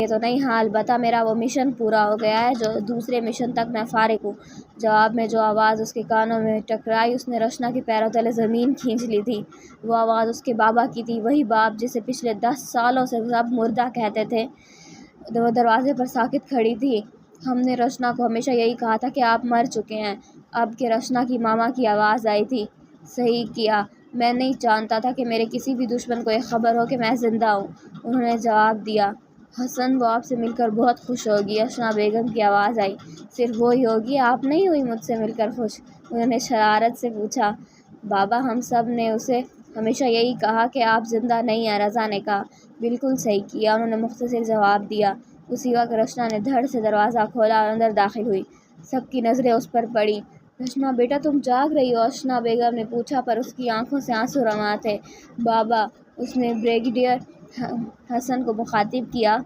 ये तो नहीं हाल बता, मेरा वो मिशन पूरा हो गया है, जो दूसरे मिशन तक मैं फारिग हूँ। जवाब में जो आवाज़ उसके कानों में टकराई, उसने रचना के पैरों तले ज़मीन खींच ली थी। वो आवाज़ उसके बाबा की थी, वही बाप जिसे पिछले 10 सालों से सब मुर्दा कहते थे। वो दरवाजे पर साकित खड़ी थी। हमने रचना को हमेशा यही कहा था कि आप मर चुके हैं। अब के रचना की मामा की आवाज़ आई थी। सही किया, मैं नहीं जानता था कि मेरे किसी भी दुश्मन को ये खबर हो कि मैं ज़िंदा हूँ। उन्होंने जवाब दिया, हसन वो आपसे मिलकर बहुत खुश होगी। रचना बेगम की आवाज़ आई, सिर्फ वो ही होगी, आप नहीं हुई मुझसे मिलकर खुश? उन्होंने शरारत से पूछा। बाबा, हम सब ने उसे हमेशा यही कहा कि आप ज़िंदा नहीं हैं। रज़ा ने कहा। बिल्कुल सही किया, उन्होंने मुख्तसर जवाब दिया। उसी वक्त रचना ने धड़ से दरवाज़ा खोला और अंदर दाखिल हुई। सबकी नज़रें उस पर पड़ी। रचना बेटा, तुम जाग रही हो? रचना बेगम ने पूछा, पर उसकी आंखों से आंसू रवा थे। बाबा, उसने ब्रिगेडियर हसन को मुखातिब किया।